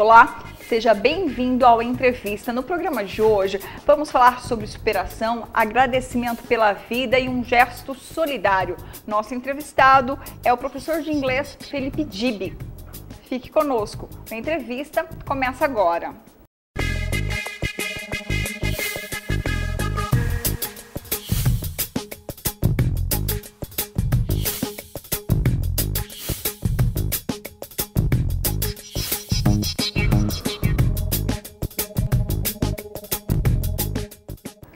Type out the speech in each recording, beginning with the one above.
Olá, seja bem-vindo ao Entrevista. No programa de hoje, vamos falar sobre superação, agradecimento pela vida e um gesto solidário. Nosso entrevistado é o professor de inglês Felipe Dibby. Fique conosco. A entrevista começa agora.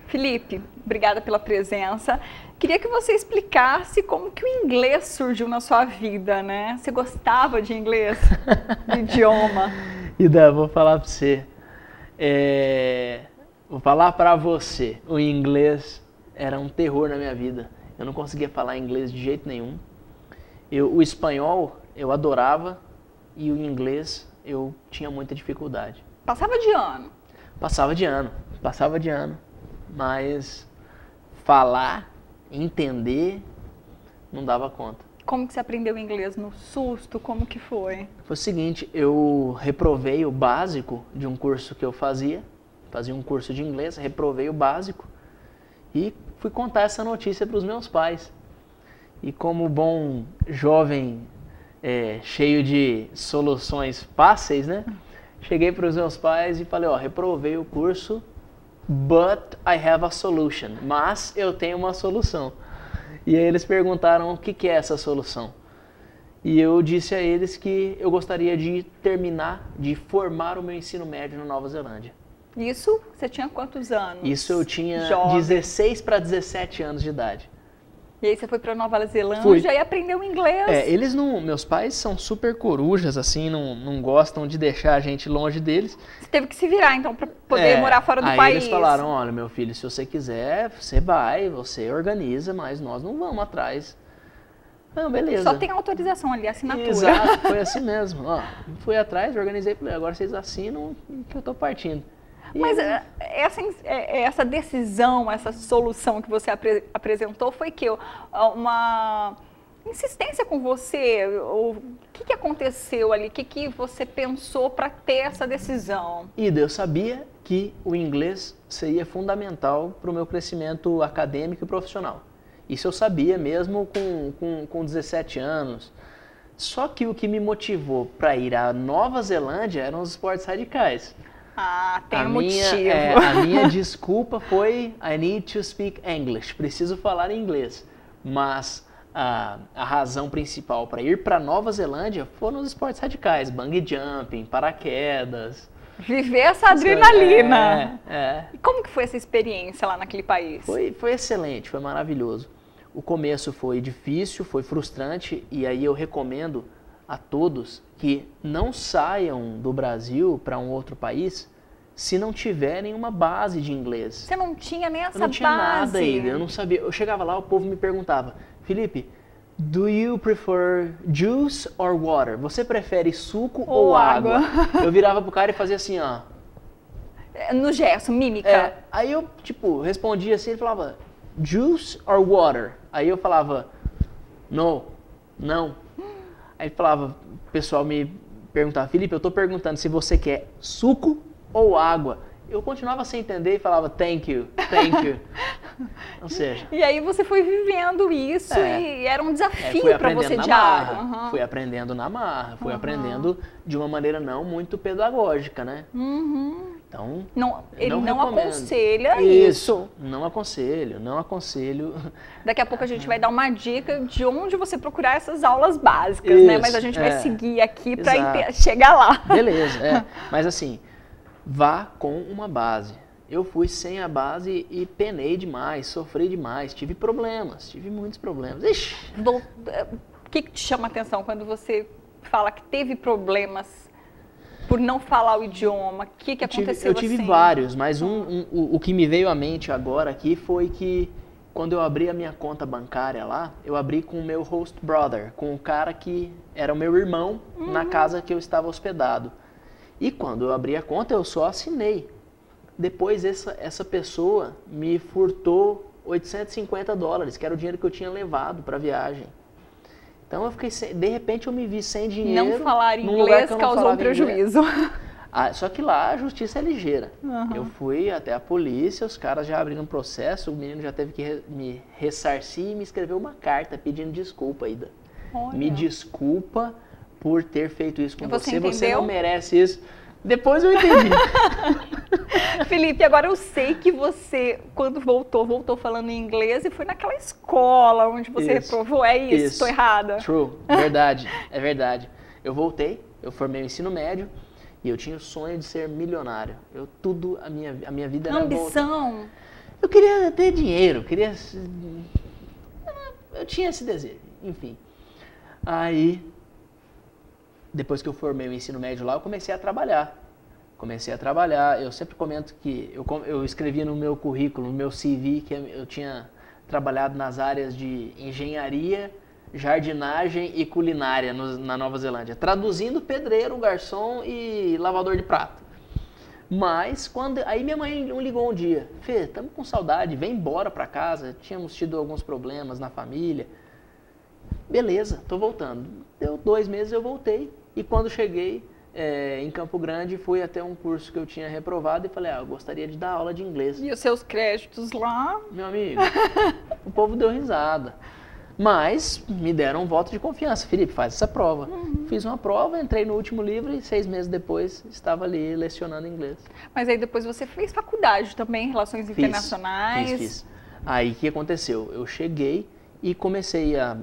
Felipe, obrigada pela presença. Queria que você explicasse como que o inglês surgiu na sua vida, né? Você gostava de inglês, de idioma? Ida, vou falar para você. Vou falar para você. O inglês era um terror na minha vida. Eu não conseguia falar inglês de jeito nenhum. O espanhol eu adorava e o inglês eu tinha muita dificuldade. Passava de ano? Passava de ano. Mas falar, entender, não dava conta. Como que você aprendeu inglês? No susto? Como que foi? Foi o seguinte, eu reprovei o básico de um curso que eu fazia um curso de inglês, reprovei o básico e fui contar essa notícia para os meus pais. E como bom jovem cheio de soluções fáceis, né? Cheguei para os meus pais e falei, reprovei o curso, but I have a solution. Mas eu tenho uma solução. E aí eles perguntaram o que é essa solução. E eu disse a eles que eu gostaria de terminar, de formar o meu ensino médio na Nova Zelândia. Isso você tinha quantos anos? Isso eu tinha Jovem. 16 para 17 anos de idade. E aí você foi para Nova Zelândia Fui. e aprendeu inglês? Eles não, meus pais são super corujas, assim, não gostam de deixar a gente longe deles. Você teve que se virar, então, para poder morar fora do aí país. Eles falaram, olha, meu filho, se você quiser, você vai, você organiza, mas nós não vamos atrás. Não, beleza. Só tem autorização ali, assinatura. Exato, foi assim mesmo. Fui atrás, organizei, falei, agora vocês assinam que eu tô partindo. Mas essa decisão, essa solução que você apresentou foi que uma insistência com você? O que aconteceu ali? O que você pensou para ter essa decisão? Ida, eu sabia que o inglês seria fundamental para o meu crescimento acadêmico e profissional. Isso eu sabia mesmo com 17 anos. Só que o que me motivou para ir à Nova Zelândia eram os esportes radicais. Tem um motivo. A minha desculpa foi I need to speak English, preciso falar inglês. Mas a razão principal para ir para Nova Zelândia foram os esportes radicais, bungee jumping, paraquedas. Viver essa adrenalina. E como que foi essa experiência lá naquele país? Foi excelente, foi maravilhoso. O começo foi difícil, foi frustrante e aí eu recomendo a todos que não saiam do Brasil para um outro país se não tiverem uma base de inglês. Você não tinha nem essa base? Eu não tinha nada ainda, eu não sabia. Eu chegava lá, o povo me perguntava, Felipe, do you prefer juice or water? Você prefere suco ou água? Eu virava pro cara e fazia assim, ó. No gesto, mímica. Aí eu, respondia assim, ele falava, juice or water? Aí eu falava, no, não. Aí ele falava, o pessoal me perguntava, Felipe, eu tô perguntando se você quer suco ou água. Eu continuava sem entender e falava, thank you. Ou seja... E aí você foi vivendo isso e era um desafio para você diário. Fui aprendendo na marra, fui aprendendo de uma maneira não muito pedagógica, né? Então, ele não aconselha isso. Não aconselho. Daqui a pouco a gente vai dar uma dica de onde você procurar essas aulas básicas, né? Mas a gente vai seguir aqui para chegar lá. Beleza, Mas assim, vá com uma base. Eu fui sem a base e penei demais, sofri demais, tive muitos problemas. Ixi. O que te chama a atenção quando você fala que teve problemas por não falar o idioma? O que aconteceu? Eu tive vários, mas o que me veio à mente agora aqui foi que quando eu abri a minha conta bancária lá, eu abri com o meu host brother, com o cara que era o meu irmão na casa que eu estava hospedado. E quando eu abri a conta, eu só assinei. Depois essa pessoa me furtou $850, que era o dinheiro que eu tinha levado para a viagem. Então eu fiquei de repente eu me vi sem dinheiro. Não falar inglês causou um prejuízo. Só que lá a justiça é ligeira. Uhum. Eu fui até a polícia, os caras já abriram um processo, o menino já teve que me ressarcir e me escreveu uma carta pedindo desculpa, Ida. Olha. Me desculpa por ter feito isso com você. Entendeu? Você não merece isso. Depois eu entendi. Felipe, agora eu sei que você, quando voltou falando em inglês e foi naquela escola onde você reprovou. É isso? Estou errada? True, verdade, é verdade. Eu voltei, eu formei o ensino médio e eu tinha o sonho de ser milionário. A minha vida era ambição. Eu queria ter dinheiro, eu tinha esse desejo, enfim. Aí, depois que eu formei o ensino médio lá, eu comecei a trabalhar. Eu sempre comento que eu escrevi no meu currículo, no meu CV, que eu tinha trabalhado nas áreas de engenharia, jardinagem e culinária na Nova Zelândia. Traduzindo, pedreiro, garçom e lavador de prato. Mas, aí minha mãe me ligou um dia. Fê, estamos com saudade, vem embora para casa. Tínhamos tido alguns problemas na família. Beleza, tô voltando. Deu 2 meses, eu voltei. E quando cheguei em Campo Grande, fui até um curso que eu tinha reprovado e falei, eu gostaria de dar aula de inglês. E os seus créditos lá? Meu amigo, o povo deu risada. Mas me deram um voto de confiança. Felipe, faz essa prova. Fiz uma prova, entrei no último livro e 6 meses depois estava ali lecionando inglês. Mas aí depois você fez faculdade também, Relações Internacionais? Fiz. Aí o que aconteceu? Eu cheguei e comecei a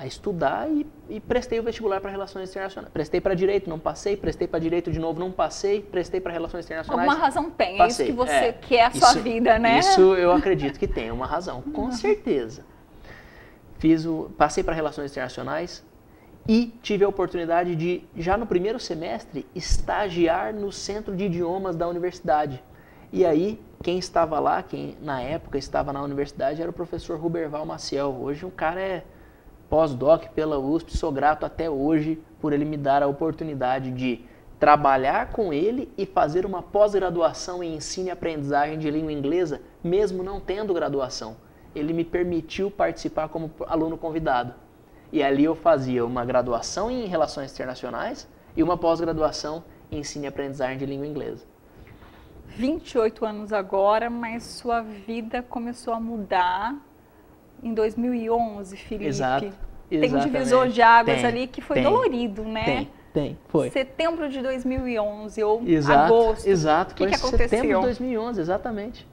estudar e prestei o vestibular para Relações Internacionais. Prestei para Direito, não passei. Prestei para Direito de novo, não passei. Prestei para Relações Internacionais. Alguma razão tem, passei. É isso que você quer a sua vida, né? Isso eu acredito que tem uma razão, com certeza. Passei para Relações Internacionais e tive a oportunidade de, já no primeiro semestre, estagiar no Centro de Idiomas da universidade. E aí, quem estava lá, quem na época estava na universidade, era o professor Ruberval Maciel. Hoje o cara é pós-doc pela USP, sou grato até hoje por ele me dar a oportunidade de trabalhar com ele e fazer uma pós-graduação em ensino e aprendizagem de língua inglesa, mesmo não tendo graduação. Ele me permitiu participar como aluno convidado. E ali eu fazia uma graduação em Relações Internacionais e uma pós-graduação em ensino e aprendizagem de língua inglesa. 28 anos agora, mas sua vida começou a mudar em 2011, Felipe. Exato. Tem um divisor de águas ali que foi tem, dolorido, né? Foi. Setembro de 2011 ou exato, agosto. Exato, o que aconteceu? Setembro de 2011, exatamente.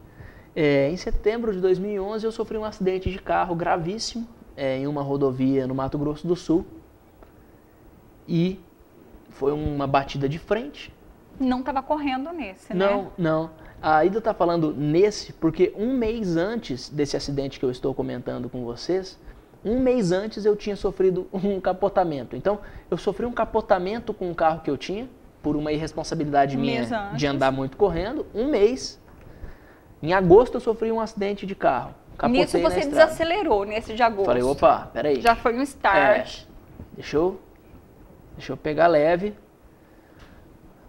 Em setembro de 2011 eu sofri um acidente de carro gravíssimo em uma rodovia no Mato Grosso do Sul. E foi uma batida de frente. Não estava correndo nesse, né? Não. A Ida está falando nesse porque um mês antes desse acidente que eu estou comentando com vocês, um mês antes eu tinha sofrido um capotamento. Então, eu sofri um capotamento com um carro que eu tinha, por uma irresponsabilidade minha de andar muito correndo. Um mês. Em agosto eu sofri um acidente de carro. Capotei nisso você desacelerou, nesse de agosto. Falei, opa, peraí. Já foi um start. Deixa eu pegar leve.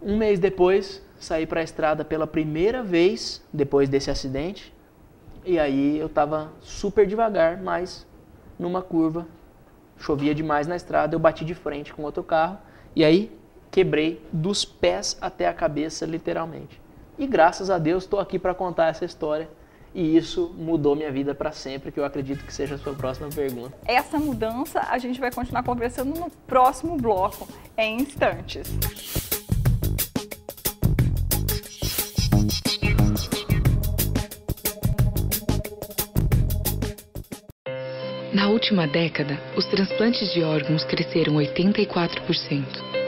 Um mês depois, saí para a estrada pela primeira vez, depois desse acidente. E aí eu estava super devagar, mas numa curva, chovia demais na estrada, eu bati de frente com outro carro. E aí quebrei dos pés até a cabeça, literalmente. E graças a Deus estou aqui para contar essa história. E isso mudou minha vida para sempre, que eu acredito que seja a sua próxima pergunta. Essa mudança a gente vai continuar conversando no próximo bloco, em instantes. Na última década, os transplantes de órgãos cresceram 84%.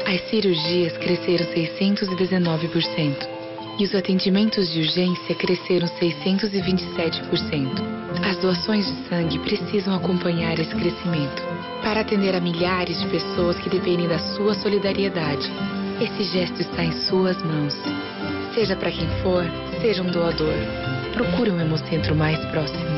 As cirurgias cresceram 619%. E os atendimentos de urgência cresceram 627%. As doações de sangue precisam acompanhar esse crescimento para atender a milhares de pessoas que dependem da sua solidariedade. Esse gesto está em suas mãos. Seja para quem for, seja um doador. Procure um Hemocentro mais próximo.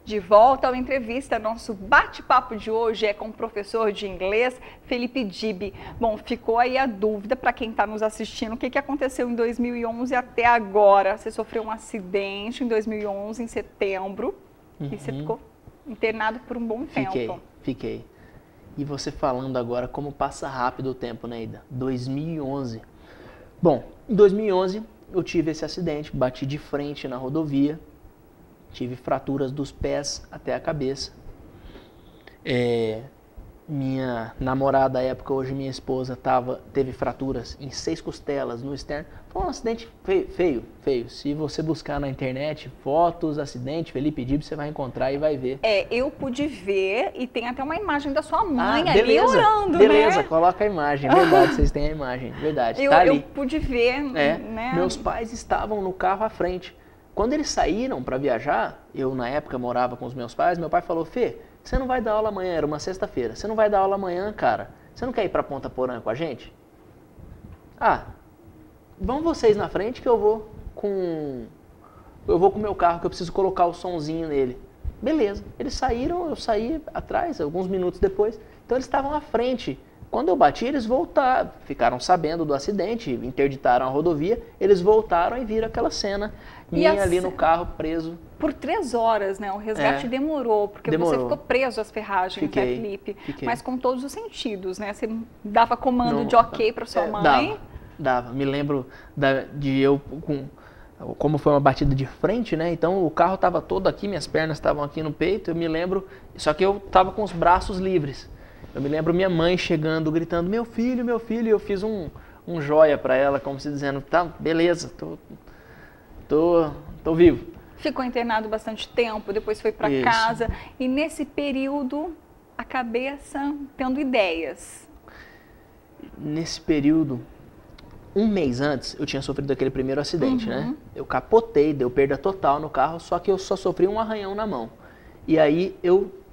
De volta ao entrevista, nosso bate-papo de hoje é com o professor de inglês, Felipe Dib. Bom, ficou aí a dúvida para quem está nos assistindo, o que aconteceu em 2011 até agora. Você sofreu um acidente em 2011, em setembro, e você ficou internado por um bom tempo. Fiquei. E você falando agora como passa rápido o tempo, né, Ida? 2011. Bom, em 2011 eu tive esse acidente, bati de frente na rodovia. Tive fraturas dos pés até a cabeça. Minha namorada, à época, hoje minha esposa, teve fraturas em 6 costelas no externo. Foi um acidente feio. Se você buscar na internet fotos, acidente, Felipe Dib, você vai encontrar e vai ver. Eu pude ver e tem até uma imagem da sua mãe ali orando, beleza, né? Coloca a imagem, verdade, vocês têm a imagem, verdade, tá ali. Eu pude ver, né? Meus pais estavam no carro à frente. Quando eles saíram para viajar, eu na época morava com os meus pais, meu pai falou, Fê, você não vai dar aula amanhã, era uma sexta-feira, você não vai dar aula amanhã, cara, você não quer ir para Ponta Porã com a gente? Vão vocês na frente que eu vou com o meu carro, que eu preciso colocar o sonzinho nele. Beleza, eles saíram, eu saí atrás, alguns minutos depois, então eles estavam à frente. Quando eu bati, eles voltaram, ficaram sabendo do acidente, interditaram a rodovia, eles voltaram e viram aquela cena minha ali no carro preso. Por 3 horas, né? O resgate demorou, porque você ficou preso às ferragens, né, Felipe? Mas com todos os sentidos, né? Você dava comando de ok para sua mãe? Dava. Me lembro de eu, como foi uma batida de frente, né? Então o carro estava todo aqui, minhas pernas estavam aqui no peito, eu me lembro, só que eu estava com os braços livres. Eu me lembro minha mãe chegando, gritando, meu filho, e eu fiz um joia para ela, como se dizendo, tá, beleza, tô vivo. Ficou internado bastante tempo, depois foi para casa, e nesse período, a cabeça tendo ideias. Nesse período, um mês antes, eu tinha sofrido aquele primeiro acidente, né? Eu capotei, deu perda total no carro, só que eu só sofri um arranhão na mão. E aí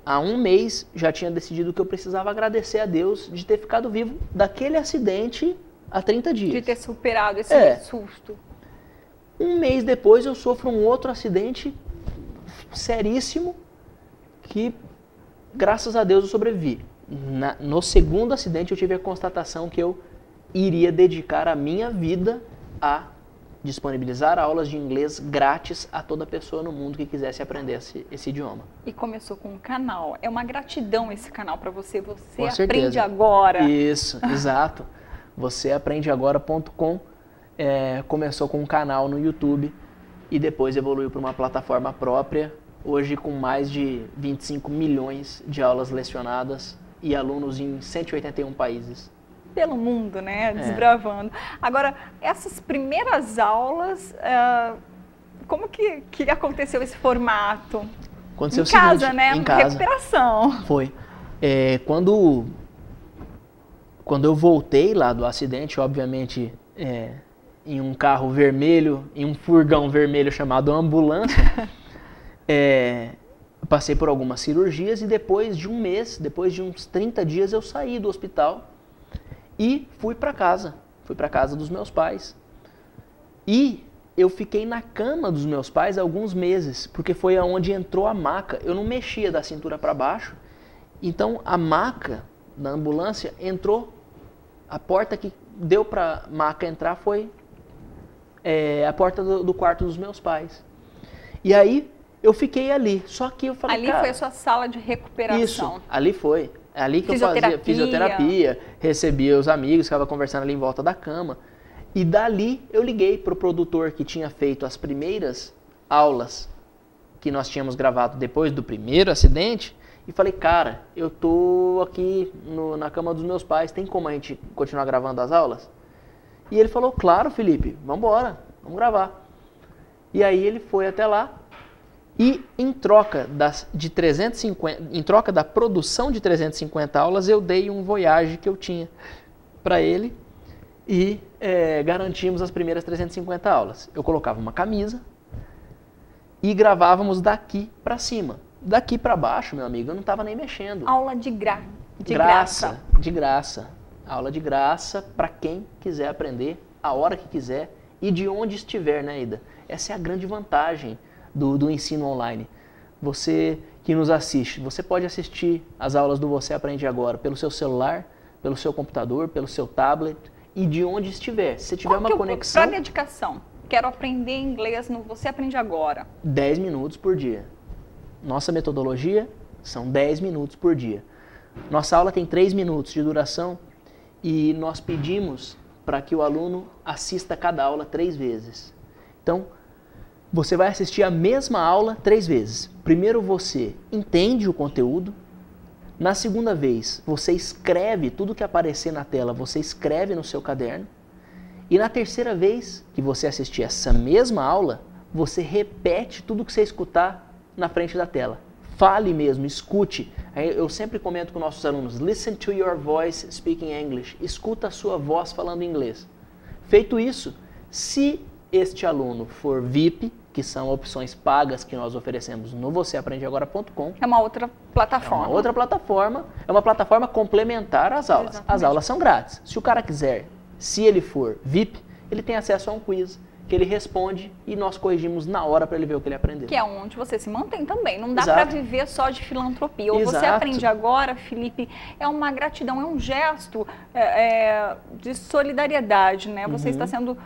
há um mês, já tinha decidido que eu precisava agradecer a Deus de ter ficado vivo daquele acidente há 30 dias. De ter superado esse susto. Um mês depois, eu sofro um outro acidente seríssimo que, graças a Deus, eu sobrevivi. No segundo acidente, eu tive a constatação que eu iria dedicar a minha vida a disponibilizar aulas de inglês grátis a toda pessoa no mundo que quisesse aprender esse idioma. E começou com um canal. É uma gratidão esse canal para você. Você com aprende certeza. agora. Isso, exato. Vocêaprendeagora.com começou com um canal no YouTube e depois evoluiu para uma plataforma própria. Hoje com mais de 25 milhões de aulas lecionadas e alunos em 181 países. Pelo mundo, né? Desbravando. Agora, essas primeiras aulas, como que aconteceu esse formato? Aconteceu em casa, seguinte, né? Em casa. Recuperação. Foi. Quando eu voltei lá do acidente, obviamente, em um carro vermelho, em um furgão vermelho chamado ambulância, passei por algumas cirurgias e depois de um mês, depois de uns 30 dias, eu saí do hospital. E fui para casa dos meus pais. E eu fiquei na cama dos meus pais alguns meses, porque foi aonde entrou a maca. Eu não mexia da cintura para baixo, então a maca da ambulância entrou, a porta que deu para a maca entrar foi a porta do quarto dos meus pais. E aí eu fiquei ali, só que eu falei, ali foi a sua sala de recuperação. Isso, ali foi. É ali que eu fazia fisioterapia, recebia os amigos, ficava conversando ali em volta da cama. E dali eu liguei para o produtor que tinha feito as primeiras aulas que nós tínhamos gravado depois do primeiro acidente e falei, cara, eu tô aqui na cama dos meus pais, tem como a gente continuar gravando as aulas? E ele falou, claro, Felipe, vamos embora, vamos gravar. E aí ele foi até lá. E em troca da produção de 350 aulas, eu dei um Voyage que eu tinha para ele e garantimos as primeiras 350 aulas. Eu colocava uma camisa e gravávamos daqui para cima. Daqui para baixo, meu amigo, eu não estava nem mexendo. Aula de graça. De graça. Aula de graça para quem quiser aprender, a hora que quiser e de onde estiver, né, Ida? Essa é a grande vantagem do ensino online. você que nos assiste, você pode assistir as aulas do Você Aprende Agora pelo seu celular, pelo seu computador, pelo seu tablet e de onde estiver. Se tiver uma conexão... Para dedicação, quero aprender inglês no Você Aprende Agora. 10 minutos por dia. Nossa metodologia são 10 minutos por dia. Nossa aula tem 3 minutos de duração e nós pedimos para que o aluno assista cada aula 3 vezes. Então, você vai assistir a mesma aula 3 vezes. Primeiro você entende o conteúdo. Na segunda vez, você escreve tudo que aparecer na tela, você escreve no seu caderno. E na terceira vez que você assistir essa mesma aula, você repete tudo que você escutar na frente da tela. Fale mesmo, escute. Eu sempre comento com nossos alunos, listen to your voice speaking English. Escuta a sua voz falando inglês. Feito isso, se este aluno for VIP, que são opções pagas que nós oferecemos no vocêaprendeagora.com. É uma outra plataforma. É uma outra plataforma, é uma plataforma complementar às aulas. Exatamente. As aulas são grátis. Se o cara quiser, se ele for VIP, ele tem acesso a um quiz que ele responde e nós corrigimos na hora para ele ver o que ele aprendeu. Que é onde você se mantém também. Não dá Exato. para viver só de filantropia. Ou Você Exato. Aprende Agora, Felipe, é uma gratidão, é um gesto de solidariedade, né? Você está sendo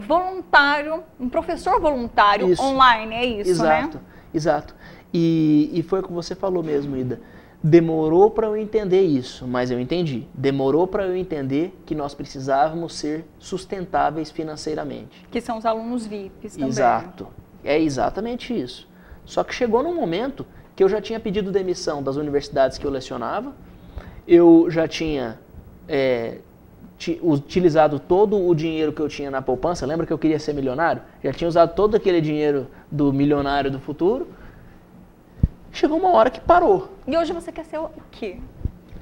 voluntário, um professor voluntário Isso. online, é isso, Exato, né? exato. E foi o que você falou mesmo, Ida. Demorou para eu entender isso, mas eu entendi. Demorou para eu entender que nós precisávamos ser sustentáveis financeiramente. Que são os alunos VIPs também. Exato. É exatamente isso. Só que chegou num momento que eu já tinha pedido demissão das universidades que eu lecionava, eu já tinha utilizado todo o dinheiro que eu tinha na poupança. Lembra que eu queria ser milionário? Já tinha usado todo aquele dinheiro do milionário do futuro. Chegou uma hora que parou. E hoje você quer ser o quê?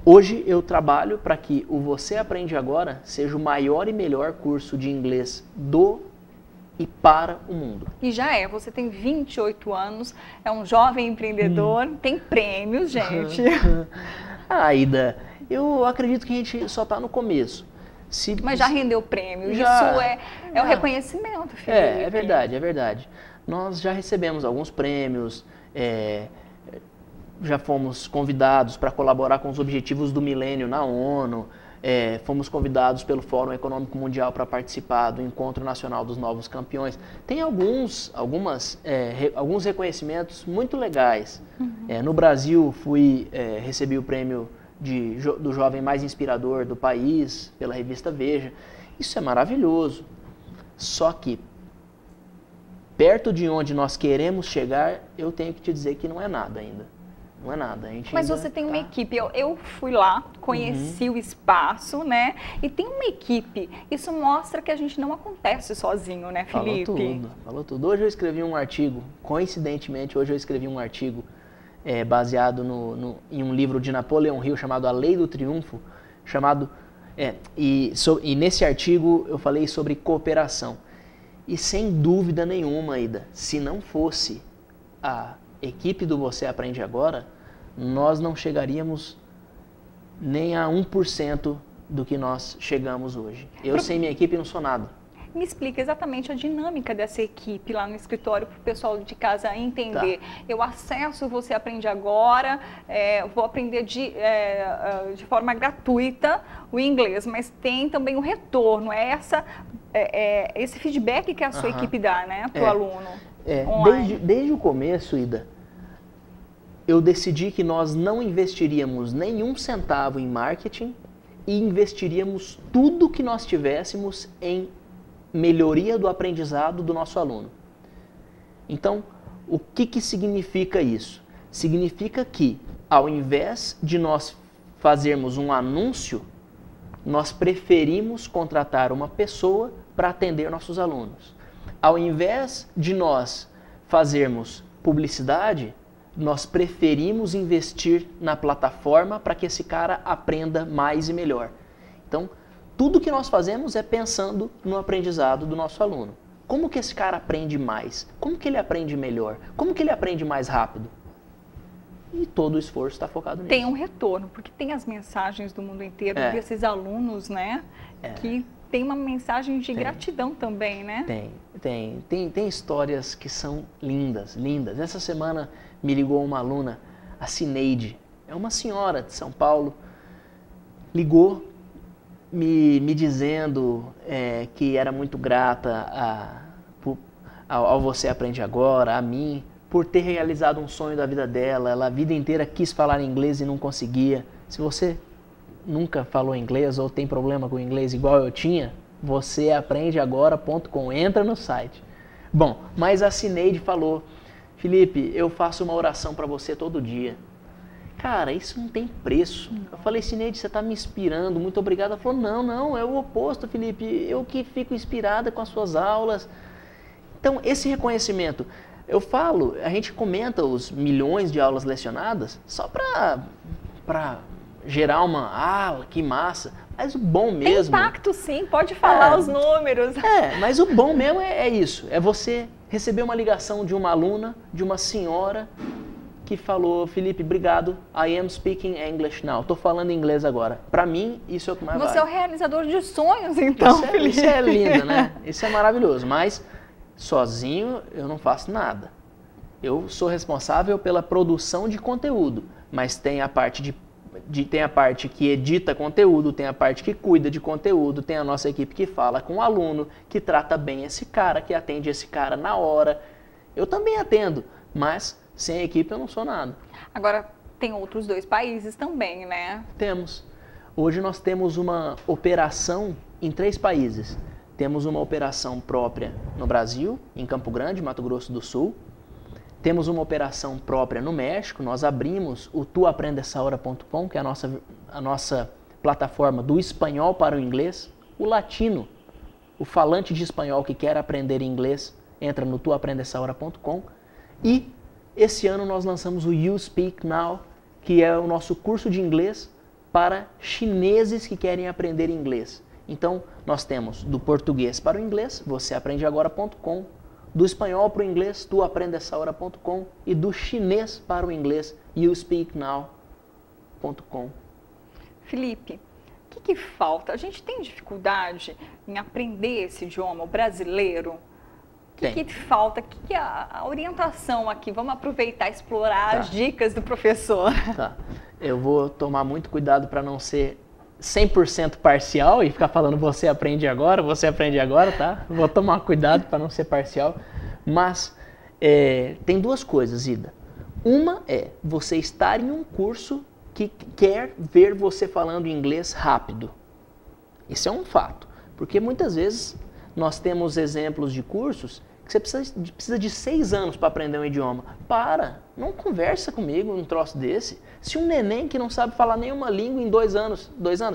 Hoje eu trabalho para que o Você Aprende Agora seja o maior e melhor curso de inglês do e para o mundo. E já é, você tem 28 anos, é um jovem empreendedor, tem prêmios, gente. Ida, eu acredito que a gente só está no começo. Mas já rendeu prêmio, Já. isso é o reconhecimento, Felipe. É verdade, é verdade. Nós já recebemos alguns prêmios, já fomos convidados para colaborar com os Objetivos do Milênio na ONU, fomos convidados pelo Fórum Econômico Mundial para participar do Encontro Nacional dos Novos Campeões. Tem alguns reconhecimentos muito legais. No Brasil, recebi o prêmio do jovem mais inspirador do país, pela revista Veja. Isso é maravilhoso. Só que, perto de onde nós queremos chegar, eu tenho que te dizer que não é nada ainda. Não é nada. Mas você tem uma equipe. Eu fui lá, conheci o espaço, né? E tem uma equipe. Isso mostra que a gente não acontece sozinho, né, Felipe? Falou tudo. Hoje eu escrevi um artigo, coincidentemente, baseado em um livro de Napoleão Hill chamado A Lei do Triunfo, e nesse artigo eu falei sobre cooperação. E sem dúvida nenhuma, Ida, se não fosse a equipe do Você Aprende Agora, nós não chegaríamos nem a 1% do que nós chegamos hoje. Eu sem minha equipe não sou nada. Me explica exatamente a dinâmica dessa equipe lá no escritório para o pessoal de casa entender. Tá. Eu acesso Você Aprende Agora, vou aprender de forma gratuita o inglês, mas tem também o retorno, esse feedback que a sua equipe dá, né, para o aluno. Desde o começo, Ida, eu decidi que nós não investiríamos nenhum centavo em marketing e investiríamos tudo que nós tivéssemos em melhoria do aprendizado do nosso aluno. Então, o que significa isso? Significa que, ao invés de nós fazermos um anúncio, nós preferimos contratar uma pessoa para atender nossos alunos. Ao invés de nós fazermos publicidade, nós preferimos investir na plataforma para que esse cara aprenda mais e melhor. Então, tudo que nós fazemos é pensando no aprendizado do nosso aluno. Como que esse cara aprende mais? Como que ele aprende melhor? Como que ele aprende mais rápido? E todo o esforço está focado nisso. Tem um retorno, porque tem as mensagens do mundo inteiro desses alunos, né? Que tem uma mensagem de gratidão também, né? Tem histórias que são lindas, lindas. Essa semana me ligou uma aluna, a Cineide, é uma senhora de São Paulo, ligou me dizendo que era muito grata ao Você Aprende Agora, a mim, por ter realizado um sonho da vida dela. Ela a vida inteira quis falar inglês e não conseguia. Se você nunca falou inglês ou tem problema com inglês igual eu tinha, vocêaprendeagora.com, entra no site. Bom, mas a Cineide falou, Felipe, eu faço uma oração para você todo dia. Cara, isso não tem preço. Eu falei, Cineide, você está me inspirando, muito obrigado. Ela falou, não, é o oposto, Felipe, eu que fico inspirada com as suas aulas. Então, esse reconhecimento, eu falo, a gente comenta os milhões de aulas lecionadas só para gerar uma, que massa, mas o bom mesmo... Tem impacto sim, pode falar os números. Mas o bom mesmo é isso, é você receber uma ligação de uma aluna, de uma senhora que falou, Felipe, obrigado, I am speaking English now, estou falando inglês agora. Para mim, isso é o que mais vale. Você é o realizador de sonhos, então, Felipe. Isso é lindo, né? Isso é maravilhoso, mas sozinho eu não faço nada. Eu sou responsável pela produção de conteúdo, mas tem a parte tem a parte que edita conteúdo, tem a parte que cuida de conteúdo, tem a nossa equipe que fala com o aluno, que trata bem esse cara, que atende esse cara na hora. Eu também atendo, mas sem a equipe eu não sou nada. Agora, tem outros 2 países também, né? Temos. Hoje nós temos uma operação em 3 países. Temos uma operação própria no Brasil, em Campo Grande, Mato Grosso do Sul. Temos uma operação própria no México. Nós abrimos o tuaprendessahora.com, que é a nossa plataforma do espanhol para o inglês. O latino, o falante de espanhol que quer aprender inglês, entra no tuaprendessahora.com. E esse ano nós lançamos o You Speak Now, que é o nosso curso de inglês para chineses que querem aprender inglês. Então, nós temos do português para o inglês, vocêaprendeagora.com, do espanhol para o inglês, tuaprendessahora.com e do chinês para o inglês, youspeaknow.com. Felipe, o que falta? A gente tem dificuldade em aprender esse idioma, o brasileiro? O que falta? O que é a orientação aqui? Vamos aproveitar e explorar as dicas do professor. Tá. Eu vou tomar muito cuidado para não ser 100% parcial e ficar falando você aprende agora, tá? Vou tomar cuidado para não ser parcial. Mas tem 2 coisas, Ida. Uma é você estar em um curso que quer ver você falando inglês rápido. Isso é um fato. Porque muitas vezes nós temos exemplos de cursos que você precisa de 6 anos para aprender um idioma. Não conversa comigo um troço desse. Se um neném que não sabe falar nenhuma língua em 2 anos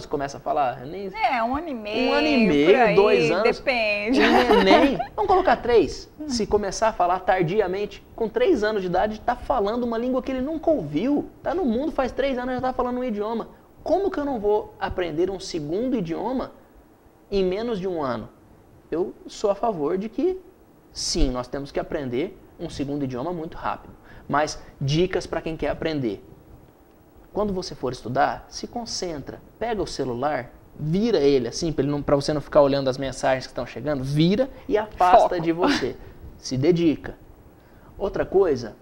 começa a falar... 1 ano e meio, 1 ano e meio, aí, 2 anos. Depende. Um neném, vamos colocar 3. Se começar a falar tardiamente, com 3 anos de idade, está falando uma língua que ele nunca ouviu. Está no mundo faz 3 anos e já está falando um idioma. Como que eu não vou aprender um segundo idioma em menos de 1 ano? Eu sou a favor de que, sim, nós temos que aprender um segundo idioma muito rápido. Mas dicas para quem quer aprender. Quando você for estudar, se concentra, pega o celular, vira ele assim, para você não ficar olhando as mensagens que estão chegando, vira e afasta de você. Se dedica. Outra coisa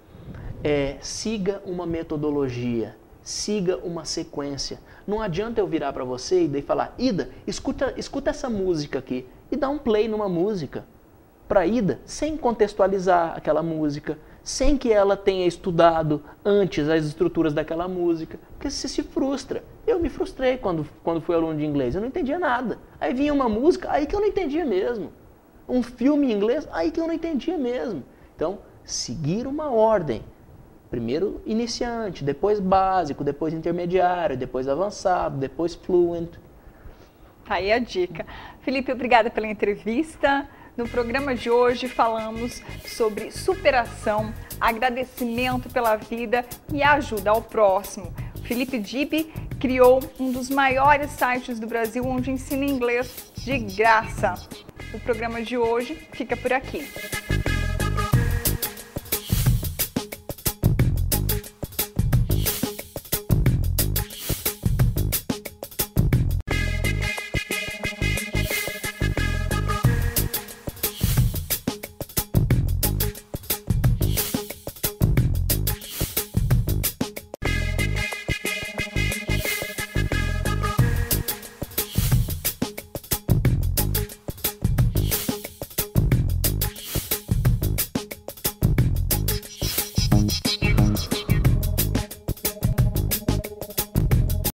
siga uma metodologia, siga uma sequência. Não adianta eu virar para você e daí falar, Ida, escuta essa música aqui e dar um play numa música para Ida, sem contextualizar aquela música, sem que ela tenha estudado antes as estruturas daquela música, porque você se frustra. Eu me frustrei quando fui aluno de inglês, eu não entendia nada. Aí vinha uma música, aí que eu não entendia mesmo. Um filme em inglês, aí que eu não entendia mesmo. Então, seguir uma ordem. Primeiro iniciante, depois básico, depois intermediário, depois avançado, depois fluent. Tá aí a dica. Felipe, obrigada pela entrevista. No programa de hoje falamos sobre superação, agradecimento pela vida e ajuda ao próximo. Felipe Dib criou um dos maiores sites do Brasil onde ensina inglês de graça. O programa de hoje fica por aqui.